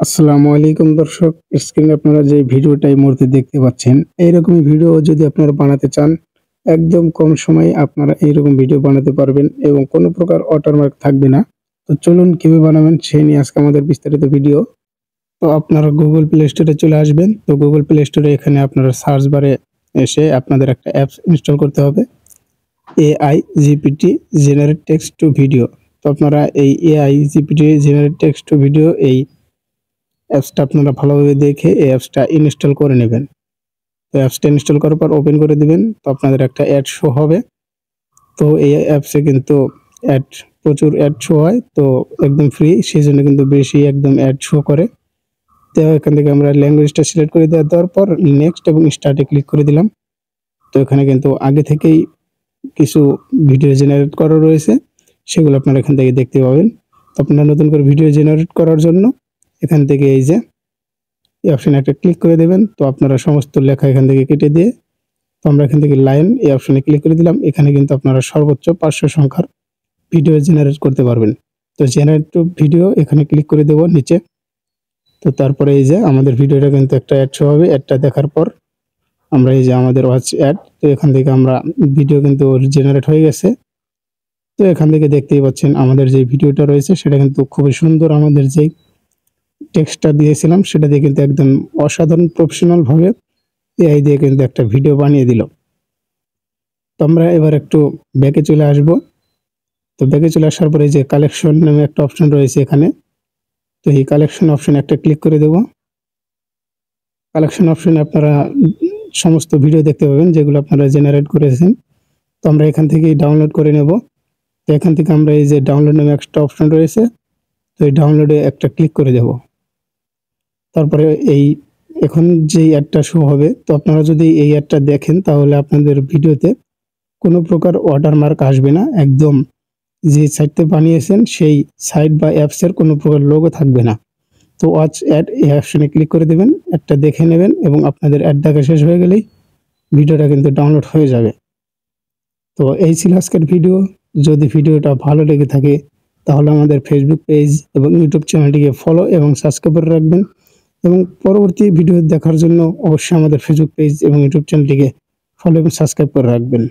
আসসালামু আলাইকুম দর্শক, স্ক্রিনে আপনারা যে ভিডিওটা এই মুহূর্তে দেখতে পাচ্ছেন, এইরকমই ভিডিও যদি আপনারা বানাতে চান, একদম কম সময়ে আপনারা এইরকম ভিডিও বানাতে পারবেন এবং কোনো প্রকার ওয়াটারমার্ক থাকবে না। তো চলুন কিভাবে বানাবেন সেই নিয়ে আজকে আমাদের বিস্তারিত ভিডিও। তো আপনারা গুগল প্লে স্টোরে চলে আসবেন। তো গুগল প্লে স্টোরে এখানে আপনারা সার্চ বারে এসে আপনাদের একটা অ্যাপস ইনস্টল করতে হবে, AI GPT generate text to video. তো আপনারা এই AI GPT generate text to video এই অ্যাপসটা আপনারা ভালোভাবে দেখে এই অ্যাপসটা ইনস্টল করে নেবেন। তো অ্যাপসটা ইনস্টল করার পর ওপেন করে দিবেন। তো আপনাদের একটা অ্যাড শো হবে। তো এই অ্যাপসে কিন্তু প্রচুর অ্যাড শো হয়। তো একদম ফ্রি, সেজন্য কিন্তু বেশি একদম অ্যাড শো করে। তো এখান থেকে আমরা ল্যাঙ্গুয়েজটা সিলেক্ট করে দেওয়ার পর নেক্সট এবং স্টার্টে ক্লিক করে দিলাম। তো এখানে কিন্তু আগে থেকেই কিছু ভিডিও জেনারেট করা রয়েছে, সেগুলো আপনারা এখান থেকে দেখতে পাবেন। তো আপনারা নতুন করে ভিডিও জেনারেট করার জন্য এখান থেকে এই যে এই অপশনে একটা ক্লিক করে দেবেন। তো আপনারা সমস্ত লেখা এখান থেকে কেটে দিয়ে, তো আমরা এখান থেকে লাইন এই অপশনে ক্লিক করে দিলাম। এখানে কিন্তু আপনারা সর্বোচ্চ 500 সংখ্যার ভিডিও জেনারেট করতে পারবেন। তো জেনারেট টু ভিডিও এখানে ক্লিক করে দেব নিচে। তো তারপরে এই যে আমাদের ভিডিওটা কিন্তু একটা অ্যাড শো হবে। অ্যাডটা দেখার পর আমরা এই যে আমাদের ওয়াচ অ্যাড, তো এখান থেকে আমরা ভিডিও কিন্তু জেনারেট হয়ে গেছে। তো এখান থেকে দেখতেই পাচ্ছেন আমাদের যে ভিডিওটা রয়েছে সেটা কিন্তু খুবই সুন্দর। আমাদের যেই টেক্সটটা দিয়েছিলাম সেটা দিয়ে কিন্তু একদম অসাধারণ প্রফেশনাল ভাবে এআই দিয়ে কিন্তু একটা ভিডিও বানিয়ে দিল। তো আমরা এবার একটু ব্যাকে চলে আসব। তো ব্যাকে চলে আসার পরে যে কালেকশন নামে একটা অপশন রয়েছে এখানে, তো এই কালেকশন অপশনে একটা ক্লিক করে দেব। কালেকশন অপশনে আপনারা সমস্ত ভিডিও দেখতে পাবেন যেগুলো আপনারা জেনারেট করেছেন। তো আমরা এখান থেকেই ডাউনলোড করে নেব। তো এখান থেকে আমরা এই যে ডাউনলোড নামে একটা অপশন রয়েছে, তো এই ডাউনলোডে একটা ক্লিক করে দেব। তারপরে এই এখন যেই অ্যাডটা শো হবে, তো আপনারা যদি এই অ্যাডটা দেখেন তাহলে আপনাদের ভিডিওতে কোনো প্রকার ওয়াটারমার্ক আসবে না। একদম যে সাইটটা বানিয়েছেন সেই সাইট বা অ্যাপসের কোনো প্রকার লোগো থাকবে না। তো ওয়াচ অ্যাড এই অপশনে ক্লিক করে দেবেন, অ্যাডটা দেখে নেবেন এবং আপনাদের অ্যাড দেখা শেষ হয়ে গেলেই ভিডিওটা কিন্তু ডাউনলোড হয়ে যাবে। তো এই ছিল আজকের ভিডিও। যদি ভিডিওটা ভালো লেগে থাকে তাহলে আমাদের ফেসবুক পেজ এবং ইউটিউব চ্যানেলটিকে ফলো এবং সাবস্ক্রাইব করে রাখবেন এবং পরবর্তী ভিডিও দেখার জন্য অবশ্যই আমাদের ফেসবুক পেজ এবং ইউটিউব চ্যানেলটিকে ফলো এবং সাবস্ক্রাইব করে রাখবেন।